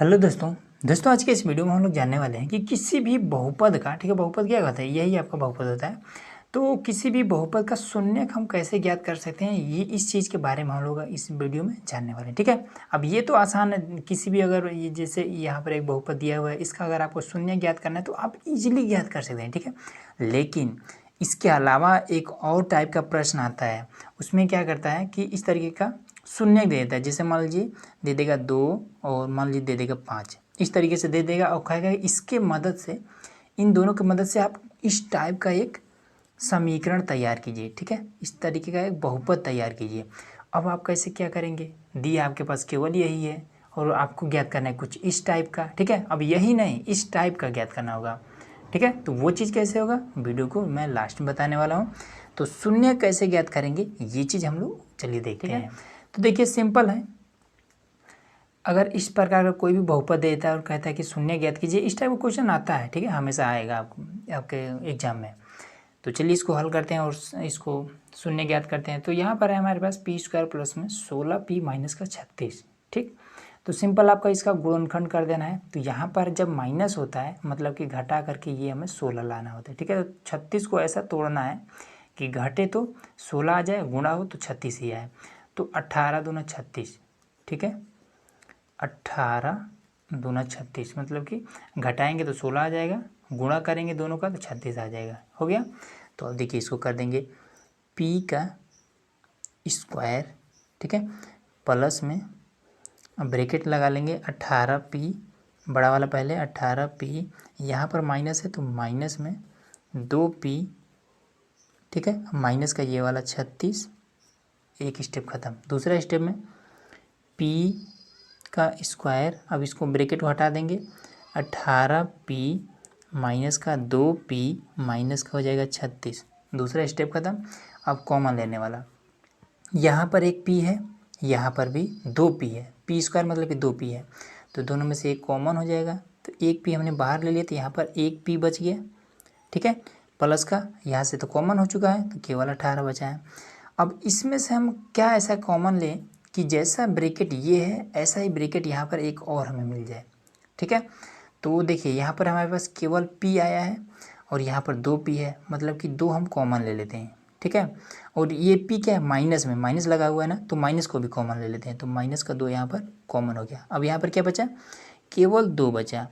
Hello दोस्तों आज के इस वीडियो में हम लोग जानने वाले हैं कि किसी भी बहुपद का, ठीक है, बहुपद क्या होता है, यही आपका बहुपद होता है। तो किसी भी बहुपद का शून्यक हम कैसे ज्ञात कर सकते हैं, ये इस चीज़ के बारे में हम लोग इस वीडियो में जानने वाले हैं, ठीक है। अब ये तो आसान है, किसी भी अगर ये जैसे यहाँ पर एक बहुपद दिया हुआ है, इसका अगर आपको शून्य ज्ञात करना है तो आप इजीली ज्ञात कर सकते हैं, ठीक है। लेकिन इसके अलावा एक और टाइप का प्रश्न आता है, उसमें क्या करता है कि इस तरीके का शून्य दे देता है। जैसे मान लीजिए दे देगा 2 और मान लीजिए दे देगा 5, इस तरीके से दे देगा और कहेगा इसके मदद से, इन दोनों की मदद से आप इस टाइप का एक समीकरण तैयार कीजिए, ठीक है, इस तरीके का एक बहुपद तैयार कीजिए। अब आप कैसे क्या करेंगे, दिया आपके पास केवल यही है और आपको ज्ञात करना है कुछ इस टाइप का, ठीक है। अब यही नहीं, इस टाइप का ज्ञात करना होगा, ठीक है। तो वो चीज़ कैसे होगा, वीडियो को मैं लास्ट में बताने वाला हूँ। तो शून्य कैसे ज्ञात करेंगे ये चीज़ हम लोग चलिए देखते हैं। तो देखिए सिंपल है, अगर इस प्रकार का कोई भी बहुपद देता है और कहता है कि शून्य ज्ञात कीजिए, इस टाइप का क्वेश्चन आता है, ठीक है, हमेशा आएगा आपके एग्जाम में। तो चलिए इसको हल करते हैं और इसको शून्य ज्ञात करते हैं। तो यहाँ पर है हमारे पास पी स्क्वायर प्लस में 16p माइनस का 36, ठीक। तो सिंपल आपका इसका गुणनखंड कर देना है। तो यहाँ पर जब माइनस होता है मतलब कि घटा करके ये हमें 16 लाना होता है, ठीक है। तो 36 को ऐसा तोड़ना है कि घटे तो 16 आ जाए, गुणा हो तो 36 ही आए। तो 18 दूना 36, ठीक है, 18 दूना 36 मतलब कि घटाएंगे तो 16 आ जाएगा, गुणा करेंगे दोनों का तो 36 आ जाएगा, हो गया। तो अब देखिए इसको कर देंगे p का स्क्वायर, ठीक है, प्लस में अब ब्रैकेट लगा लेंगे 18p, बड़ा वाला पहले 18p, यहाँ पर माइनस है तो माइनस में 2p, ठीक है, माइनस का ये वाला 36, एक स्टेप ख़त्म। दूसरा स्टेप में p का स्क्वायर, अब इसको ब्रैकेट को हटा देंगे, 18p माइनस का 2p माइनस का हो जाएगा 36, दूसरा स्टेप ख़त्म। अब कॉमन लेने वाला, यहाँ पर एक p है, यहाँ पर भी 2p है, p स्क्वायर मतलब कि 2p है, तो दोनों में से एक कॉमन हो जाएगा। तो एक p हमने बाहर ले लिया तो यहाँ पर एक p बच गया, ठीक है, प्लस का यहाँ से तो कॉमन हो चुका है तो केवल 18 बचा है। अब इसमें से हम क्या ऐसा कॉमन लें कि जैसा ब्रैकेट ये है ऐसा ही ब्रैकेट यहाँ पर एक और हमें मिल जाए, ठीक है। तो देखिए यहाँ पर हमारे पास केवल p आया है और यहाँ पर 2p है, मतलब कि 2 हम कॉमन ले लेते हैं, ठीक है। और ये p क्या है, माइनस में माइनस लगा हुआ है ना, तो माइनस को भी कॉमन ले लेते हैं, तो माइनस का 2 यहाँ पर कॉमन हो गया। अब यहाँ पर क्या बचा, केवल 2 बचा।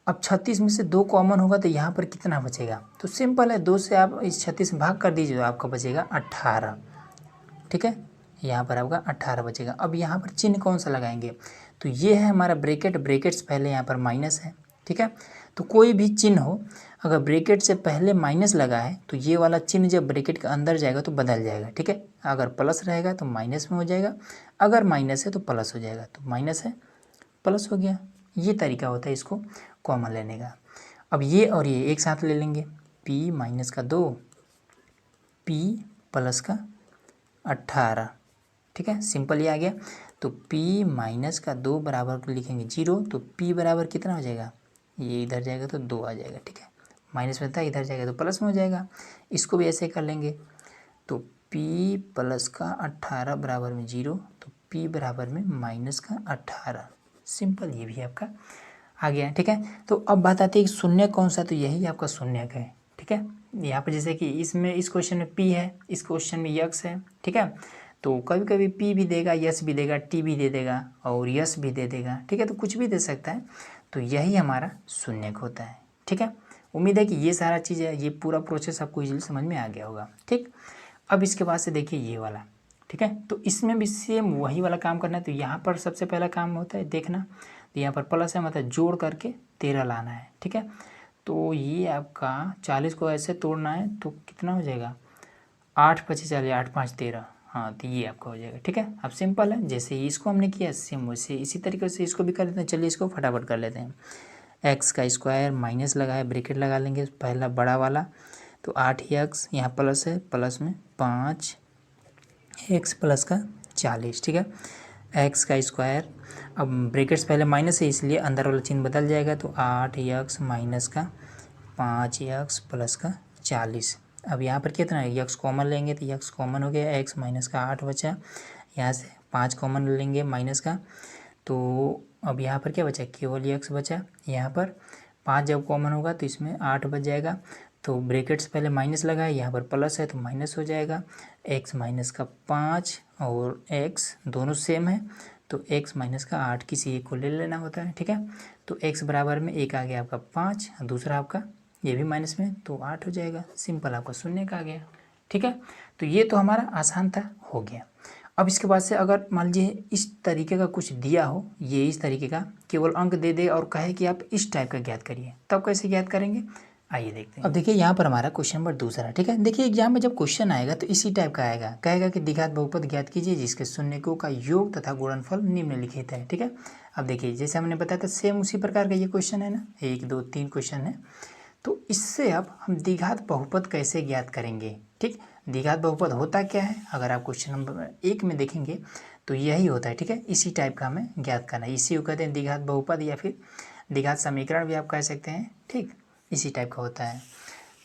अब 36 में से 2 कॉमन होगा तो यहाँ पर कितना बचेगा, तो सिंपल है, 2 से आप इस 36 में भाग कर दीजिए तो आपका बचेगा 18, ठीक है, यहाँ पर आपका 18 बचेगा। अब यहाँ पर चिन्ह कौन सा लगाएंगे, तो ये है हमारा ब्रैकेट, ब्रैकेट से पहले यहाँ पर माइनस है, ठीक है। तो कोई भी चिन्ह हो अगर ब्रैकेट से पहले माइनस लगा है तो ये वाला चिन्ह जब ब्रैकेट के अंदर जाएगा तो बदल जाएगा, ठीक है। अगर प्लस रहेगा तो माइनस में हो जाएगा, अगर माइनस है तो प्लस हो जाएगा, तो माइनस है प्लस हो गया। ये तरीका होता है इसको कॉमन लेने का। अब ये और ये एक साथ ले लेंगे, p माइनस का 2, p प्लस का 18, ठीक है, सिंपल ये आ गया। तो p माइनस का 2 बराबर लिखेंगे 0, तो p बराबर कितना हो जाएगा, ये इधर जाएगा तो 2 आ जाएगा, ठीक है, माइनस में था इधर जाएगा तो प्लस में हो जाएगा। इसको भी ऐसे कर लेंगे, तो p प्लस का 18 बराबर में 0, तो p बराबर में माइनस का 18, सिंपल ये भी आपका आ गया, ठीक है। तो अब बात आती है कि शून्य कौन सा, तो यही आपका शून्यक है, ठीक है। यहाँ पर जैसे कि इसमें इस क्वेश्चन में p है, इस क्वेश्चन में यक्स है, ठीक है। तो कभी कभी p भी देगा, यस भी देगा, t भी दे देगा और यस भी दे देगा, ठीक है, तो कुछ भी दे सकता है। तो यही हमारा शून्यक होता है, ठीक है। उम्मीद है कि ये सारा चीज़ है, ये पूरा प्रोसेस आपको इजीली समझ में आ गया होगा, ठीक। अब इसके बाद से देखिए ये वाला, ठीक है, तो इसमें भी सेम वही वाला काम करना है। तो यहाँ पर सबसे पहला काम होता है देखना, तो यहाँ पर प्लस है मतलब जोड़ करके 13 लाना है, ठीक है। तो ये आपका 40 को ऐसे तोड़ना है तो कितना हो जाएगा, 8 25 40, 8 5 13, हाँ, तो ये आपका हो जाएगा, ठीक है। अब सिंपल है, जैसे इसको हमने किया सेम वैसे इसी तरीके से इसको भी कर लेते हैं। चलिए इसको फटाफट कर लेते हैं। एक्स का स्क्वायर माइनस लगा है, ब्रैकेट लगा लेंगे पहला बड़ा वाला, तो 8x, यहाँ प्लस है, प्लस में 5 एक्स प्लस का 40, ठीक है, एक्स का स्क्वायर, अब ब्रैकेट्स पहले माइनस है इसलिए अंदर वाला चिन्ह बदल जाएगा, तो 8x माइनस का 5x प्लस का 40। अब यहाँ पर कितना है, यक्स कॉमन लेंगे तो यक्स कॉमन हो गया, एक्स माइनस का 8 बचा, यहाँ से 5 कॉमन लेंगे माइनस का, तो अब यहाँ पर क्या बचा, केवल x बचा। यहाँ पर 5 जब कॉमन होगा तो इसमें 8 बच जाएगा। तो ब्रैकेट्स पहले माइनस लगा है, यहाँ पर प्लस है तो माइनस हो जाएगा। x माइनस का 5 और x दोनों सेम है, तो x माइनस का 8 किसी एक को ले लेना होता है। ठीक है, तो x बराबर में एक आ गया आपका 5, दूसरा आपका ये भी माइनस में, तो 8 हो जाएगा। सिंपल आपका शून्य का आ गया। ठीक है, तो ये तो हमारा आसान था, हो गया। अब इसके बाद से अगर मान लीजिए इस तरीके का कुछ दिया हो, ये इस तरीके का केवल अंक दे दे और कहे कि आप इस टाइप का ज्ञात करिए, तब कैसे ज्ञात करेंगे, आइए देखते हैं। अब देखिए यहाँ पर हमारा क्वेश्चन नंबर दूसरा। ठीक है, देखिए एग्जाम में जब क्वेश्चन आएगा तो इसी टाइप का आएगा, कहेगा कि द्विघात बहुपद ज्ञात कीजिए जिसके शून्यकों का योग तथा गुणनफल निम्नलिखित है। ठीक है, अब देखिए जैसे हमने बताया था सेम उसी प्रकार का ये क्वेश्चन है ना, 1 2 3 क्वेश्चन है। तो इससे अब हम द्विघात बहुपद कैसे ज्ञात करेंगे। ठीक, द्विघात बहुपद होता क्या है, अगर आप क्वेश्चन नंबर 1 में देखेंगे तो यही होता है। ठीक है, इसी टाइप का हमें ज्ञात करना है, इसी को कहते हैं द्विघात बहुपद या फिर द्विघात समीकरण भी आप कह सकते हैं। ठीक, इसी टाइप का होता है।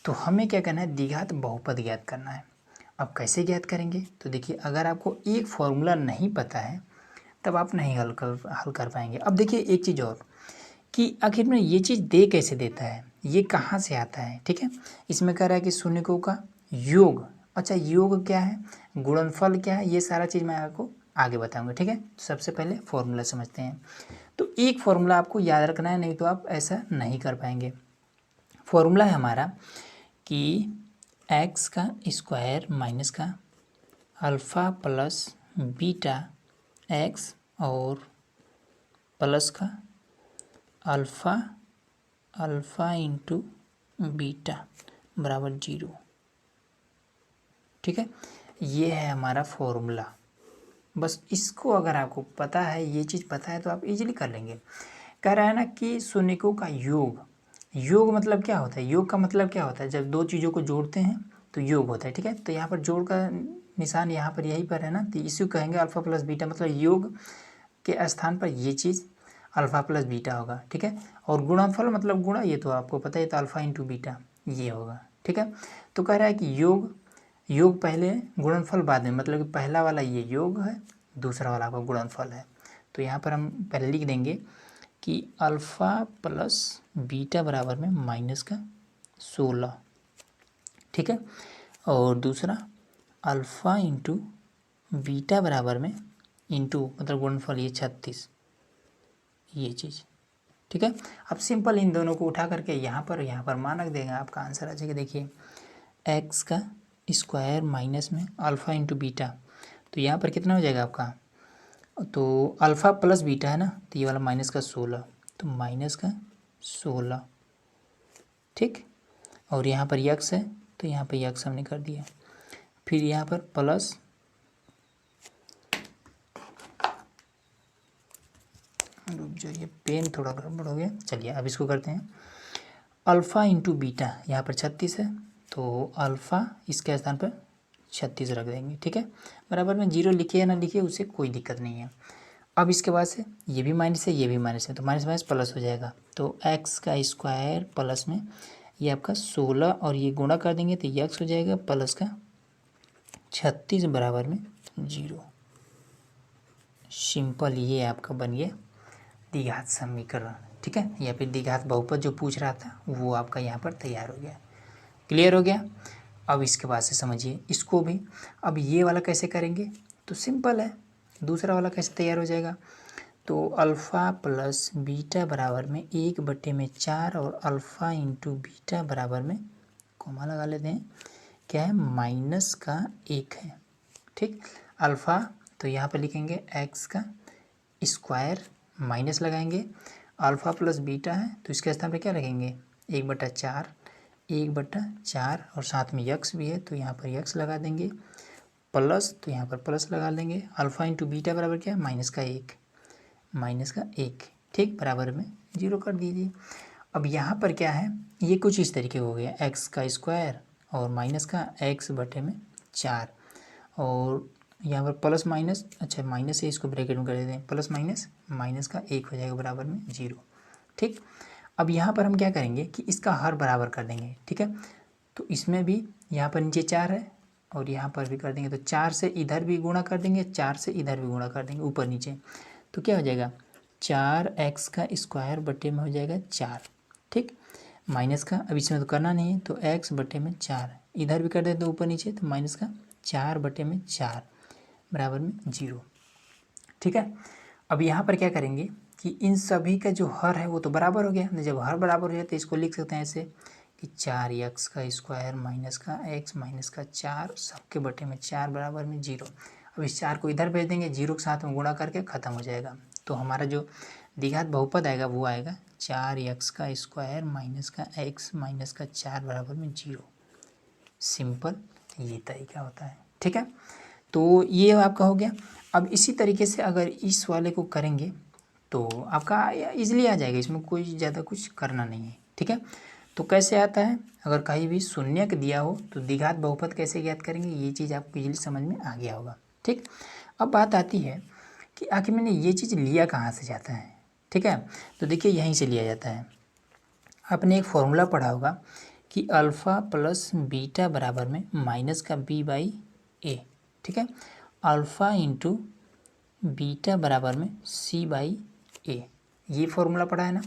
तो हमें क्या करना है, द्विघात बहुपद ज्ञात करना है। अब कैसे ज्ञात करेंगे, तो देखिए अगर आपको एक फॉर्मूला नहीं पता है तब आप नहीं हल कर पाएंगे। अब देखिए एक चीज़ और कि आखिर में ये चीज़ दे कैसे देता है, ये कहाँ से आता है। ठीक है, इसमें कह रहा है कि शून्यकों का योग। अच्छा, योग क्या है, गुणनफल क्या है, ये सारा चीज़ मैं आपको आगे बताऊंगा। ठीक है, तो सबसे पहले फॉर्मूला समझते हैं। तो एक फॉर्मूला आपको याद रखना है, नहीं तो आप ऐसा नहीं कर पाएंगे। फॉर्मूला है हमारा कि x का स्क्वायर माइनस का अल्फ़ा प्लस बीटा x और प्लस का अल्फ़ा इंटू बीटा बराबर 0। ठीक है, ये है हमारा फॉर्मूला। बस इसको अगर आपको पता है, ये चीज़ पता है तो आप इजीली कर लेंगे। कह रहा है ना कि शून्यकों का योग। योग मतलब क्या होता है, योग का मतलब क्या होता है, जब दो चीज़ों को जोड़ते हैं तो योग होता है। ठीक है, तो यहाँ पर जोड़ का निशान यहाँ पर यहीं पर है ना, तो इसी को कहेंगे अल्फ़ा प्लस बीटा, मतलब योग के स्थान पर ये चीज़ अल्फ़ा प्लस बीटा होगा। ठीक है, और गुणनफल मतलब गुणा, ये तो आपको पता है, तो अल्फ़ा इंटू बीटा ये होगा। ठीक है, तो कह रहा है कि योग पहले गुणनफल बाद में, मतलब कि पहला वाला ये योग है, दूसरा वाला आपका गुणनफल है। तो यहाँ पर हम पहले लिख देंगे कि अल्फ़ा प्लस बीटा बराबर में माइनस का 16। ठीक है, और दूसरा अल्फ़ा इंटू बीटा बराबर में इंटू मतलब गुणनफल ये 36, ये चीज़। ठीक है, अब सिंपल इन दोनों को उठा करके यहाँ पर मानक देगा, आपका आंसर आ जाएगा। देखिए x का स्क्वायर माइनस में अल्फ़ा इंटू बीटा, तो यहाँ पर कितना हो जाएगा आपका, तो अल्फ़ा प्लस बीटा है ना, तो ये वाला माइनस का 16, तो माइनस का 16। ठीक, और यहाँ पर यक्स है तो यहाँ पर यक्स हमने कर दिया, फिर यहाँ पर प्लस जो ये पेन थोड़ा गड़बड़ हो गया, चलिए अब इसको करते हैं। अल्फ़ा इंटू बीटा यहाँ पर 36 है, तो अल्फ़ा इसके स्थान पर 36 रख देंगे। ठीक है, बराबर में 0 लिखिए या ना लिखिए उससे कोई दिक्कत नहीं है। अब इसके बाद से ये भी माइनस है, ये भी माइनस है, तो माइनस माइनस प्लस हो जाएगा। तो x का स्क्वायर प्लस में ये आपका 16 और ये गुणा कर देंगे तो x हो जाएगा प्लस का 36 बराबर में 0। सिंपल, ये आपका बन गया द्विघात समीकरण। ठीक है, या फिर द्विघात बहुपद जो पूछ रहा था वो आपका यहाँ पर तैयार हो गया। क्लियर हो गया। अब इसके बाद से समझिए इसको भी। अब ये वाला कैसे करेंगे, तो सिंपल है, दूसरा वाला कैसे तैयार हो जाएगा, तो अल्फ़ा प्लस बीटा बराबर में 1/4 और अल्फ़ा इंटू बीटा बराबर में कोमा लगा लेते हैं, क्या है, माइनस का 1 है। ठीक, अल्फ़ा तो यहाँ पर लिखेंगे x का स्क्वायर माइनस लगाएंगे, अल्फ़ा प्लस बीटा है तो इसके स्थान पे क्या रखेंगे 1/4 और साथ में यक्स भी है तो यहाँ पर यक्स लगा देंगे, प्लस तो यहाँ पर प्लस लगा लेंगे, अल्फ़ा इंटू बीटा बराबर क्या है माइनस का 1। ठीक, बराबर में 0 कर दीजिए। अब यहाँ पर क्या है, ये कुछ इस तरीके हो गया, x का स्क्वायर और माइनस का x/4 और यहाँ पर प्लस माइनस, अच्छा माइनस है इसको ब्रैकेट में कर देते हैं, प्लस माइनस का 1 हो जाएगा बराबर में 0। ठीक, अब यहाँ पर हम क्या करेंगे कि इसका हर बराबर कर देंगे। ठीक है, तो इसमें भी यहाँ पर नीचे 4 है और यहाँ पर भी कर देंगे, तो 4 से इधर भी गुणा कर देंगे, 4 से इधर भी गुणा कर देंगे, ऊपर नीचे, तो क्या हो जाएगा 4x का स्क्वायर बटे में हो जाएगा 4, ठीक। माइनस का अब इसमें तो करना नहीं है, तो x बटे में 4 इधर भी कर देते तो ऊपर नीचे, तो माइनस का 4 बटे में 4 बराबर में 0, ठीक है। अब यहाँ पर क्या करेंगे कि इन सभी का जो हर है वो तो बराबर हो गया, जब हर बराबर हो जाए तो इसको लिख सकते हैं ऐसे कि 4x का स्क्वायर माइनस का x माइनस का 4 सबके बटे में 4 बराबर में 0। अब इस 4 को इधर भेज देंगे, 0 के साथ में गुणा करके ख़त्म हो जाएगा। तो हमारा जो द्विघात बहुपद आएगा वो आएगा 4x का स्क्वायर माइनस का x माइनस का 4 बराबर में 0। सिंपल ये तरीका होता है, ठीक है। तो ये आपका हो गया। अब इसी तरीके से अगर इस वाले को करेंगे तो आपका इजीली आ जाएगा, इसमें कोई ज़्यादा कुछ करना नहीं है, ठीक है। तो कैसे आता है, अगर कहीं भी शून्यक दिया हो तो द्विघात बहुपद कैसे ज्ञात करेंगे, ये चीज़ आपको इजीली समझ में आ गया होगा, ठीक। अब बात आती है कि आखिर मैंने ये चीज़ लिया कहाँ से जाता है, ठीक है। तो देखिए यहीं से लिया जाता है। आपने एक फॉर्मूला पढ़ा होगा कि अल्फ़ा प्लस बीटा बराबर में माइनस का b बाई ए, ठीक है। अल्फ़ा इंटू बीटा बराबर में c बाई ए, ये फॉर्मूला पढ़ा है ना।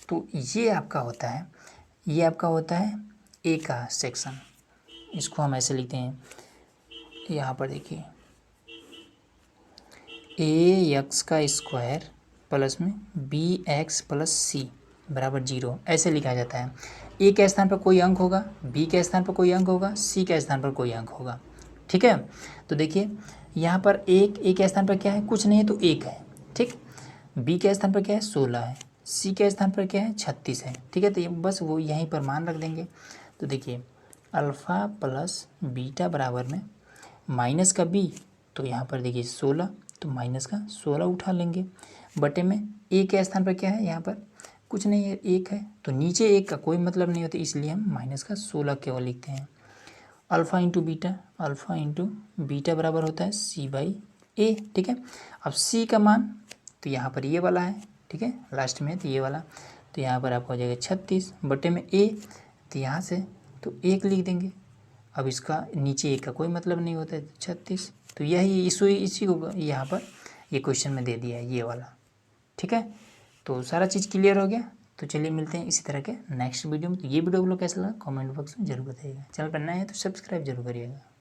तो ये आपका होता है, ये आपका होता है ए का सेक्शन। इसको हम ऐसे लिखते हैं, यहाँ पर देखिए ए एक्स का स्क्वायर प्लस में बी एक्स प्लस सी बराबर 0, ऐसे लिखा जाता है। ए के स्थान पर कोई अंक होगा, बी के स्थान पर कोई अंक होगा, सी के स्थान पर कोई अंक होगा, ठीक है। तो देखिए यहाँ पर एक ए के स्थान पर क्या है, कुछ नहीं है तो 1 है, ठीक। बी के स्थान पर क्या है 16 है, सी के स्थान पर क्या है 36 है, ठीक है। तो ये बस वो यहीं पर मान रख देंगे। तो देखिए अल्फ़ा प्लस बीटा बराबर में माइनस का बी, तो यहाँ पर देखिए 16, तो माइनस का 16 उठा लेंगे, बटे में ए के स्थान पर क्या है, यहाँ पर कुछ नहीं है 1 है, तो नीचे 1 का कोई मतलब नहीं होता, इसलिए हम माइनस का 16 केवल लिखते हैं। Alpha into beta, alpha into beta बराबर होता है सी बाई ए, ठीक है। अब सी का मान तो यहाँ पर ये वाला है, ठीक है, लास्ट में तो ये वाला, तो यहाँ पर आपका हो जाएगा 36 बटे में ए, तो यहाँ से तो 1 लिख देंगे। अब इसका नीचे 1 का कोई मतलब नहीं होता है, 36, तो यही इसी को यहाँ पर ये क्वेश्चन में दे दिया है ये वाला, ठीक है। तो सारा चीज़ क्लियर हो गया। तो चलिए मिलते हैं इसी तरह के नेक्स्ट वीडियो में। तो ये वीडियो को कैसा लगा कमेंट बॉक्स में जरूर बताइएगा। चैनल पर नए हैं तो सब्सक्राइब जरूर करिएगा।